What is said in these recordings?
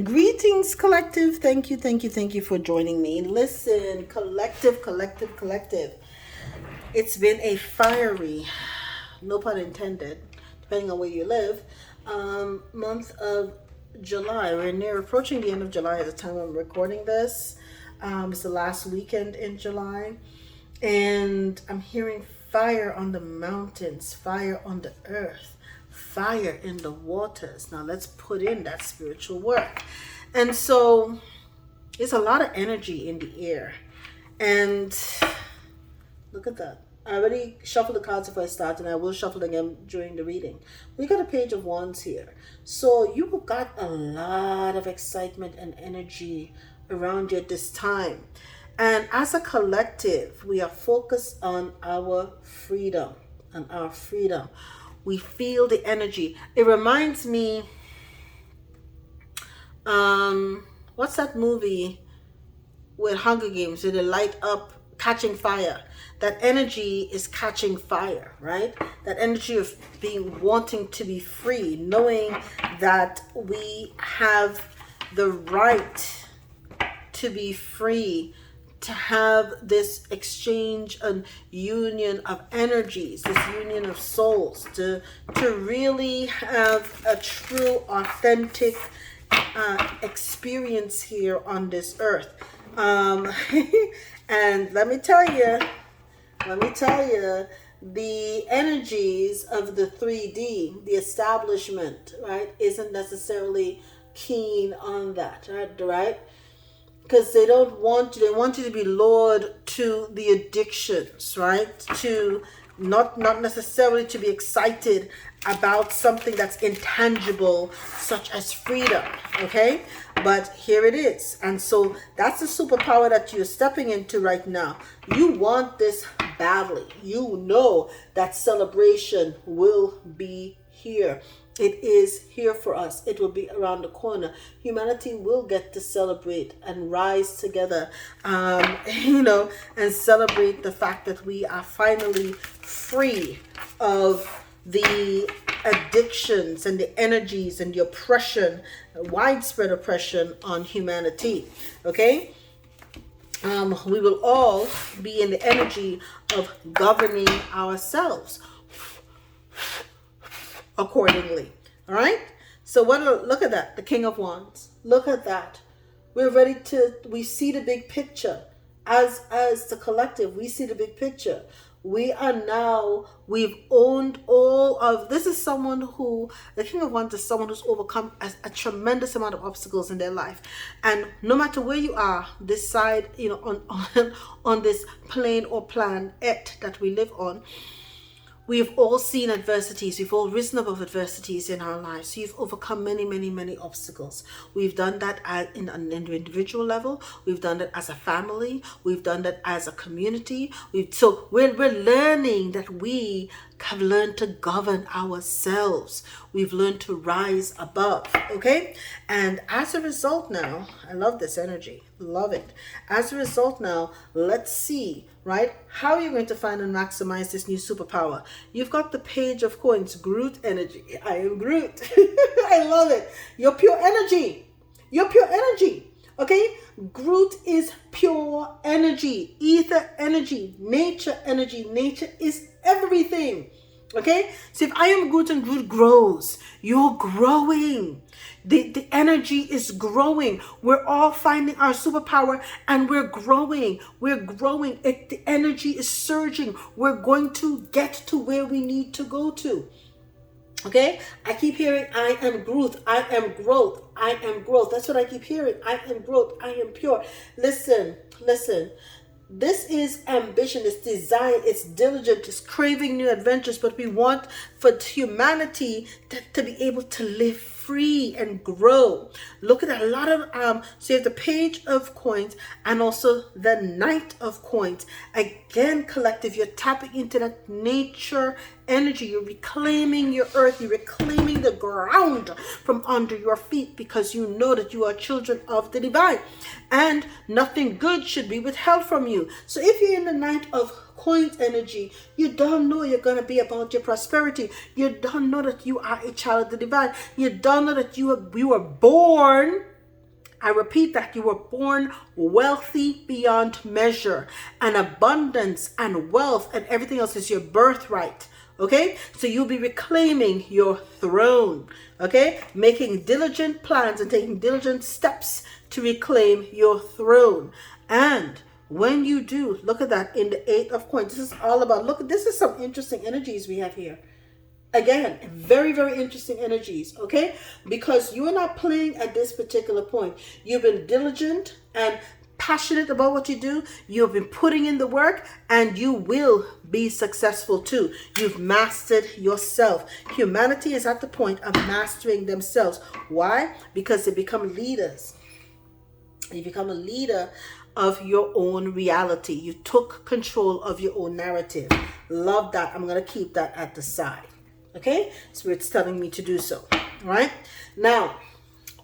Greetings, collective. Thank you for joining me. Listen, collective. It's been a fiery, no pun intended, depending on where you live, month of July. We're near approaching the end of July at the time I'm recording this. It's the last weekend in July, and I'm hearing fire on the mountains, fire on the earth, fire in the waters. Now let's put in that spiritual work. And so there's a lot of energy in the air. And look at that. I already shuffled the cards before I start, and I will shuffle again during the reading. We got a page of wands here. So you've got a lot of excitement and energy around you at this time. And as a collective, we are focused on our freedom. We feel the energy. It reminds me, what's that movie with Hunger Games? Where they light up, catching fire. That energy is catching fire, right? That energy of wanting to be free, knowing that we have the right to be free, to have this exchange and union of energies, this union of souls, to really have a true, authentic experience here on this earth. And let me tell you, the energies of the 3D, the establishment, right, isn't necessarily keen on that, right? Because they want you to be lured to the addictions, right? To not necessarily to be excited about something that's intangible, such as freedom, okay? But here it is. And so that's the superpower that you're stepping into right now. You want this badly. You know that celebration will be here. It is here for us. It will be around the corner. Humanity will get to celebrate and rise together, and celebrate the fact that we are finally free of the addictions and the energies and the oppression, widespread oppression on humanity. Okay? We will all be in the energy of governing ourselves accordingly. All right. So look at that, the King of Wands. Look at that. We see the big picture. As the collective, we see the big picture. We've owned all of this. Is someone who, the King of Wands is someone who's overcome a tremendous amount of obstacles in their life. And no matter where you are, this side, on this plane or planet that we live on, we've all seen adversities. We've all risen above adversities in our lives. You've overcome many obstacles. We've done that in an individual level. We've done that as a family. We've done that as a community. We're learning that we have learned to govern ourselves. We've learned to rise above. Okay? And as a result now, I love this energy. Love it. As a result now, let's see, right, how you're going to find and maximize this new superpower. You've got the Page of Coins, Groot energy. I am Groot. I love it. You're pure energy. Okay? Groot is pure energy, ether energy, nature energy. Nature is everything. Okay? So if I am Groot and Groot grows, you're growing. The energy is growing. We're all finding our superpower and we're growing. The energy is surging. We're going to get to where we need to go to. Okay? I keep hearing, I am Groot. I am growth. I am growth. That's what I keep hearing. I am growth. I am pure. Listen. This is ambition, it's desire, it's diligent, it's craving new adventures, but we want for humanity to be able to live free and grow. Look at a lot of, so you have the Page of Coins and also the Knight of Coins. Again, collective, you're tapping into that nature energy. You're reclaiming your earth. You're reclaiming the ground from under your feet because you know that you are children of the divine and nothing good should be withheld from you. So if you're in the Knight of Coins energy, you don't know you're going to be about your prosperity. You don't know that you are a child of the divine. You don't know that you were born I repeat that you were born wealthy beyond measure, and abundance and wealth and everything else is your birthright. Okay, so you'll be reclaiming your throne. Okay, making diligent plans and taking diligent steps to reclaim your throne. And when you do, look at that in the Eight of Coins. This is all about, look, this is some interesting energies we have here. Again, very, very interesting energies, okay? Because you are not playing at this particular point. You've been diligent and passionate about what you do. You've been putting in the work, and you will be successful too. You've mastered yourself. Humanity is at the point of mastering themselves. Why? Because they become leaders. You become a leader of your own reality. You took control of your own narrative. Love that. I'm going to keep that at the side. Okay, Spirit's telling me to do so. All right, now,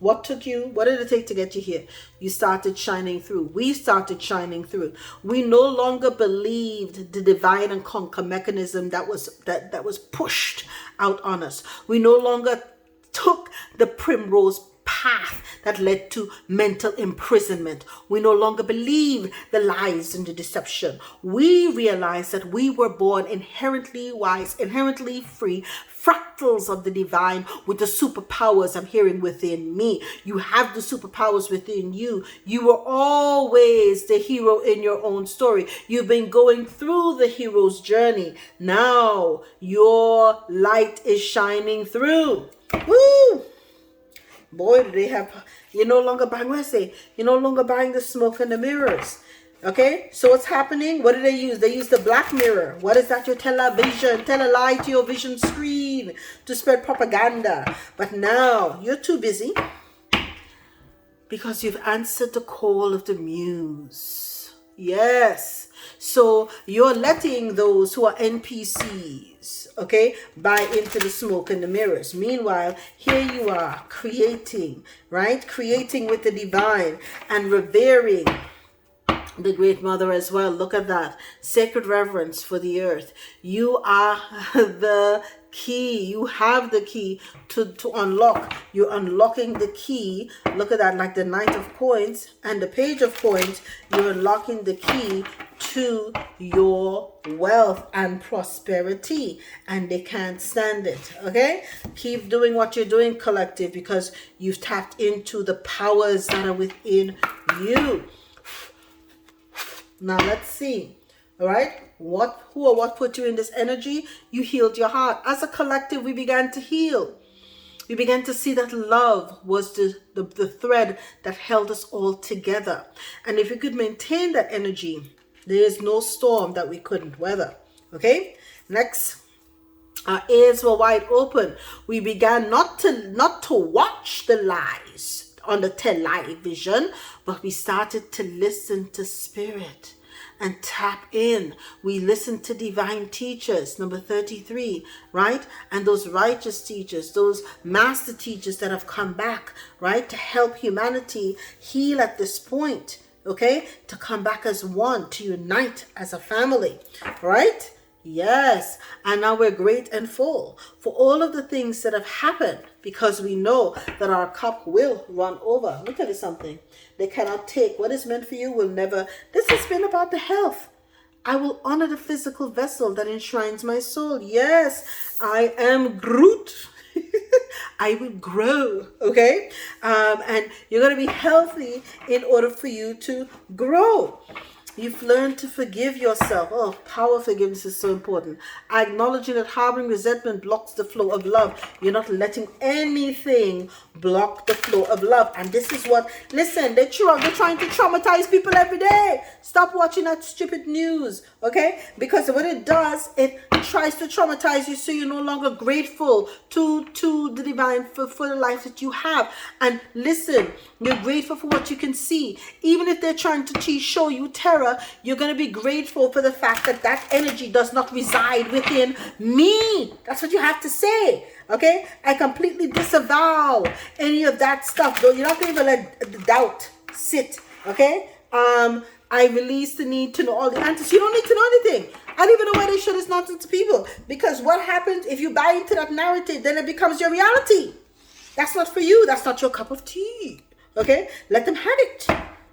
what did it take to get you here? You started shining through. We started shining through. We no longer believed the divide and conquer mechanism that was pushed out on us. We no longer took the primrose path that led to mental imprisonment. We no longer believe the lies and the deception. We realized that we were born inherently wise, inherently free, fractals of the divine with the superpowers I'm hearing within me. You have the superpowers within you. You were always the hero in your own story. You've been going through the hero's journey. Now your light is shining through. Woo! Boy, do they have, you're no longer buying, what I say, you're no longer buying the smoke and the mirrors. Okay, so what's happening? What do they use? They use the black mirror. What is that? Your television. Tell a lie to your vision screen to spread propaganda. But now you're too busy because you've answered the call of the muse. Yes. So you're letting those who are NPCs, okay, buy into the smoke and the mirrors. Meanwhile, here you are creating, right? Creating with the divine and revering the great mother as well. Look at that. Sacred reverence for the earth. You are the key. You have the key to unlock. You're unlocking the key. Look at that, like the Knight of Coins and the Page of Coins. You're unlocking the key to your wealth and prosperity, and they can't stand it. Okay, keep doing what you're doing, collective, because you've tapped into the powers that are within you. Now let's see. All right, who or what put you in this energy? You healed your heart. As a collective, we began to heal. We began to see that love was the thread that held us all together. And if we could maintain that energy, there is no storm that we couldn't weather. Okay, next. Our ears were wide open. We began not to watch the lies on the television, but we started to listen to spirit and tap in. We listened to divine teachers, number 33, right? And those righteous teachers, those master teachers that have come back, right, to help humanity heal at this point, okay? To come back as one, to unite as a family, right? Yes, and now we're great and full for all of the things that have happened, because we know that our cup will run over. Let me tell you something. They cannot take what is meant for you, will never. This has been about the health. I will honor the physical vessel that enshrines my soul. Yes, I am Groot. I will grow, okay? And you're going to be healthy in order for you to grow. You've learned to forgive yourself. Oh, power of forgiveness is so important. Acknowledging that harboring resentment blocks the flow of love. You're not letting anything block the flow of love. And this is what, listen, they're trying to traumatize people every day. Stop watching that stupid news, okay? Because what it does, it tries to traumatize you so you're no longer grateful to the divine for the life that you have. And listen, you're grateful for what you can see. Even if they're trying to show you terror, you're going to be grateful for the fact that that energy does not reside within me. That's what you have to say. Okay, I completely disavow any of that stuff. Though you're not going to let the doubt sit. Okay, I release the need to know all the answers. You don't need to know anything. I don't even know why they show this nonsense to people. Because what happens if you buy into that narrative? Then it becomes your reality. That's not for you. That's not your cup of tea. Okay, let them have it,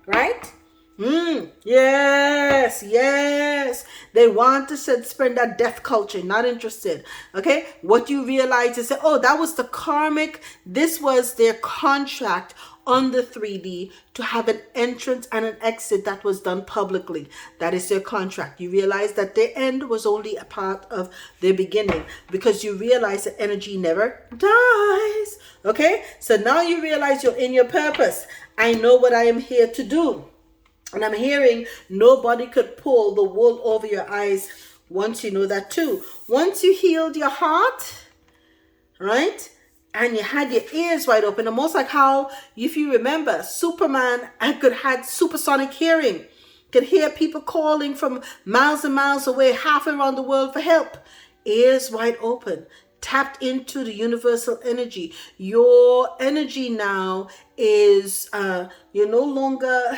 right? Yes, yes. They want to spread that death culture, not interested. Okay, what you realize is that, oh, that was the karmic, this was their contract on the 3D to have an entrance and an exit that was done publicly. That is their contract. You realize that their end was only a part of their beginning, because you realize that energy never dies. Okay, so now you realize you're in your purpose. I know what I am here to do. And I'm hearing nobody could pull the wool over your eyes once you know that too. Once you healed your heart, right? And you had your ears wide open. Almost like how, if you remember, Superman had supersonic hearing. Could hear people calling from miles and miles away, half around the world for help. Ears wide open. Tapped into the universal energy. Your energy now is, you're no longer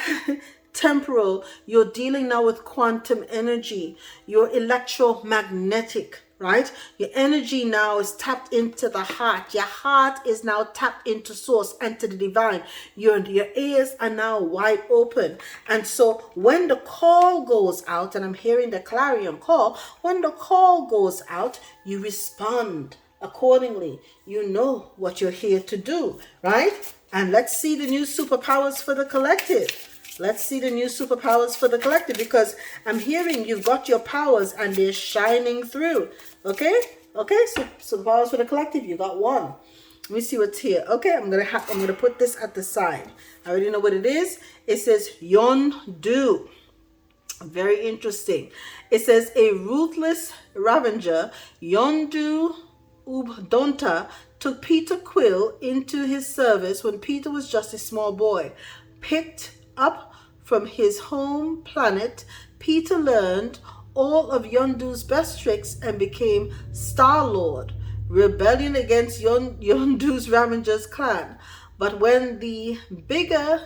temporal. You're dealing now with quantum energy. You're electromagnetic, right? Your energy now is tapped into the heart. Your heart is now tapped into source and to the divine. Your ears are now wide open. And so when the call goes out, and I'm hearing the clarion call, when the call goes out, you respond accordingly. You know what you're here to do, right? And let's see the new superpowers for the collective. Let's see the new superpowers for the collective, because I'm hearing you've got your powers and they're shining through. Okay? Okay, so superpowers for the collective, you got one. Let me see what's here. Okay, I'm gonna put this at the side. I already know what it is. It says Yondu. Very interesting. It says a ruthless ravager, Yondu Ubdonta, took Peter Quill into his service when Peter was just a small boy. Picked up from his home planet, Peter learned all of Yondu's best tricks and became Star-Lord, rebellion against Yondu's Ravengers clan. But when the bigger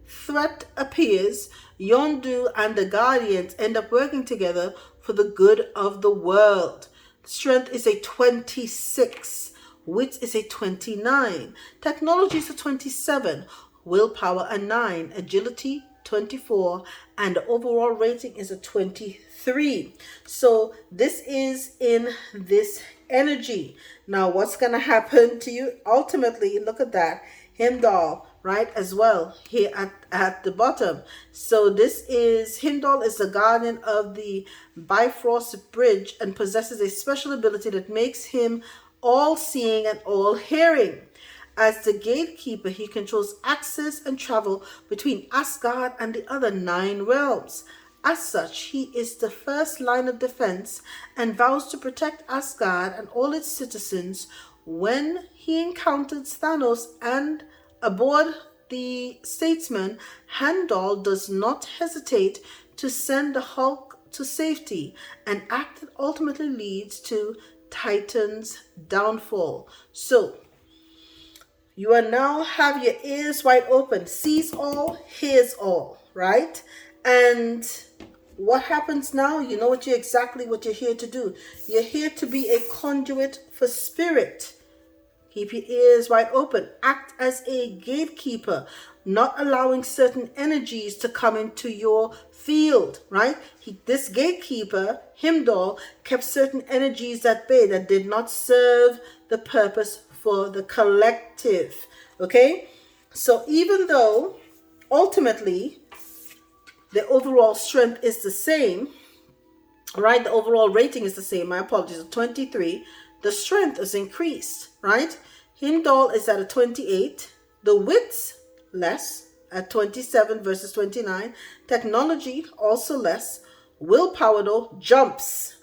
threat appears, Yondu and the Guardians end up working together for the good of the world. Strength is a 26. Wit is a 29. Technology is a 27. Willpower a 9. Agility 24. And the overall rating is a 23. So this is in this energy. Now what's going to happen to you? Ultimately, look at that. Himdall, right, as well, here at the bottom. So this is, Himdall is the guardian of the Bifrost Bridge and possesses a special ability that makes him all-seeing and all-hearing. As the gatekeeper, he controls access and travel between Asgard and the other 9 realms. As such, he is the first line of defense and vows to protect Asgard and all its citizens. When he encounters Thanos and aboard the Statesman, Heimdall does not hesitate to send the Hulk to safety, an act that ultimately leads to Titan's downfall. So, you are now have your ears wide open. Sees all, hears all, right? And what happens now? You know exactly what you're here to do. You're here to be a conduit for spirit. Keep your ears wide open. Act as a gatekeeper, not allowing certain energies to come into your field, right? This gatekeeper, Himdall, kept certain energies at bay that did not serve the purpose for the collective, okay? So even though ultimately the overall strength is the same, right? The overall rating is the same. My apologies, 23. The strength is increased, right? Himdall is at a 28. The wits less at 27 versus 29. Technology also less. Willpower though jumps.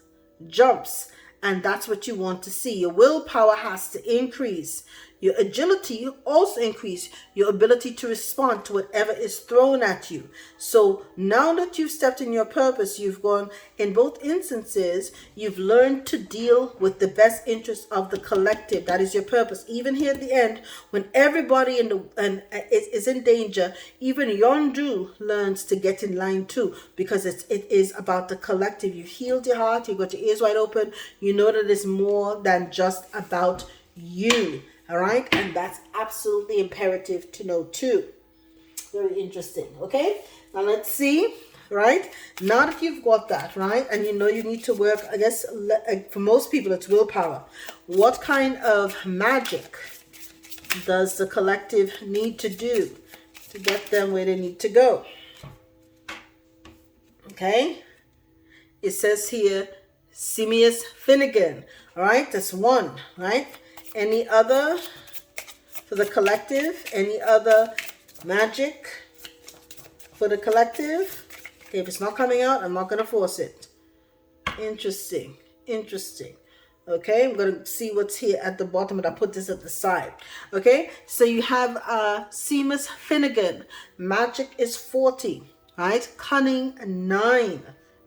And that's what you want to see. Your willpower has to increase. Your agility also increase. Your ability to respond to whatever is thrown at you. So now that you've stepped in your purpose, you've gone, in both instances, you've learned to deal with the best interest of the collective. That is your purpose. Even here at the end, when everybody is in danger, even Yondu learns to get in line too, because it is about the collective. You've healed your heart. You've got your ears wide open. You know that it's more than just about you. All right, and that's absolutely imperative to know too. Very interesting. Okay, now let's see. Right now that you've got that right, and you know you need to work, I guess for most people it's willpower. What kind of magic does the collective need to do to get them where they need to go? Okay, it says here Simius Finnegan. All right, that's one. Right, any other for the collective? Any other magic for the collective? Okay, if it's not coming out, I'm not going to force it. Interesting. Interesting. Okay, I'm going to see what's here at the bottom, and I'll put this at the side. Okay, so you have Seamus Finnegan. Magic is 40, right? Cunning, 9,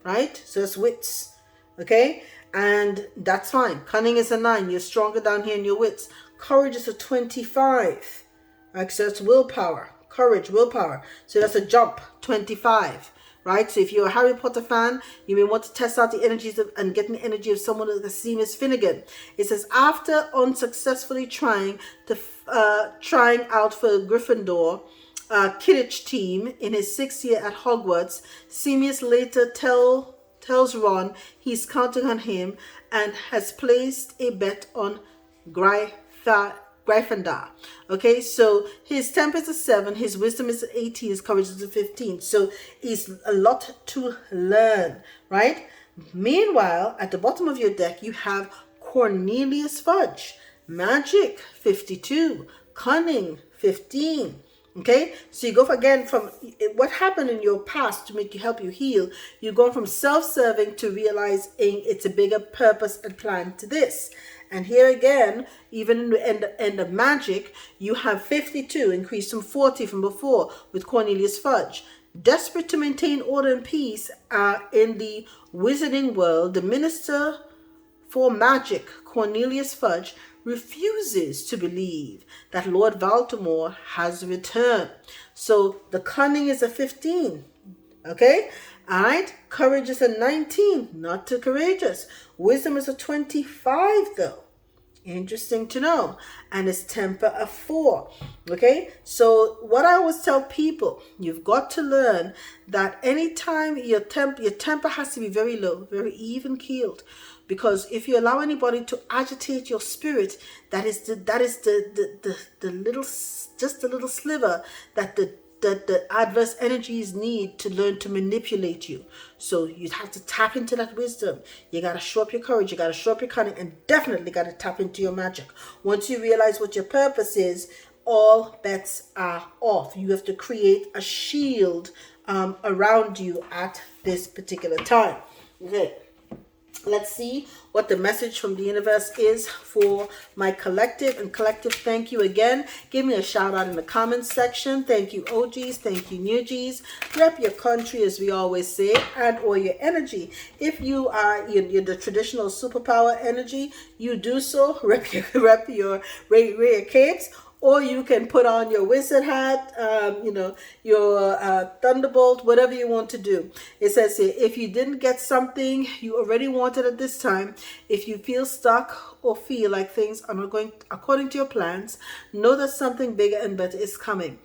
right? So it's wits. Okay, and that's fine. Cunning is a 9. You're stronger down here in your wits. Courage is a 25. Right, so that's willpower. Courage, willpower. So that's a jump, 25. Right, so if you're a Harry Potter fan, you may want to test out the energies and get the energy of someone like the Seamus Finnegan. It says after unsuccessfully trying out for Gryffindor Quidditch team in his 6th year at Hogwarts, Seamus later tells Ron he's counting on him and has placed a bet on Gryffindor. Okay, so his temper is a 7, his wisdom is 18, his courage is a 15. So he's a lot to learn, right? Meanwhile, at the bottom of your deck, you have Cornelius Fudge, magic 52, cunning 15. Okay, so you go again from what happened in your past to help you heal. You go from self-serving to realizing it's a bigger purpose and plan to this. And here again, even in the end of magic, you have 52, increased from 40 from before with Cornelius Fudge. Desperate to maintain order and peace in the wizarding world, the minister for magic, Cornelius Fudge, refuses to believe that Lord Voldemort has returned. So the cunning is a 15. Okay? All right, courage is a 19, not too courageous. Wisdom is a 25 though. Interesting to know. And his temper a 4. Okay, so what I always tell people, you've got to learn that anytime your temper has to be very low, very even keeled. Because if you allow anybody to agitate your spirit, that is the little, just a little sliver that the adverse energies need to learn to manipulate you. So you have to tap into that wisdom. You got to show up your courage. You got to show up your cunning, and definitely got to tap into your magic. Once you realize what your purpose is, all bets are off. You have to create a shield around you at this particular time. Okay. Let's see what the message from the universe is for my collective. And collective, thank you again. Give me a shout out in the comments section. Thank you, OGs. Thank you, new Gs. Rep your country, as we always say, and or your energy. If you are you're the traditional superpower energy, you do so. Rep your rare capes. Or you can put on your wizard hat, your thunderbolt, whatever you want to do. It says here, if you didn't get something you already wanted at this time, if you feel stuck or feel like things are not going according to your plans, know that something bigger and better is coming.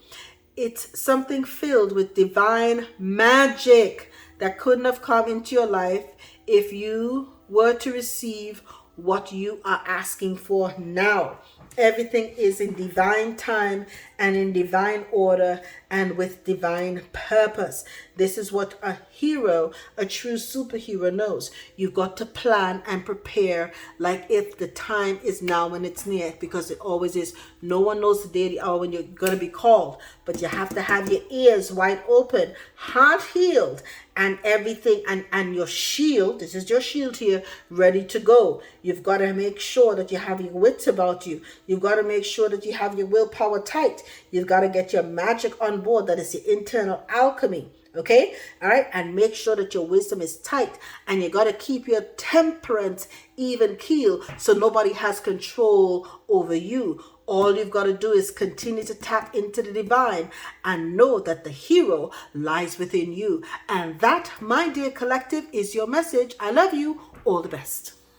It's something filled with divine magic that couldn't have come into your life if you were to receive what you are asking for now. Everything is in divine time and in divine order and with divine purpose. This is what a hero, a true superhero knows. You've got to plan and prepare like if the time is now and it's near, because it always is. No one knows the day, the hour when you're going to be called, but you have to have your ears wide open, heart healed, and everything, and your shield, this is your shield here, ready to go. You've got to make sure that you have your wits about you. You've got to make sure that you have your willpower tight. You've got to get your magic on board. That is the internal alchemy. Okay? All right? And make sure that your wisdom is tight. And you got to keep your temperance even keel so nobody has control over you. All you've got to do is continue to tap into the divine and know that the hero lies within you. And that, my dear collective, is your message. I love you. All the best.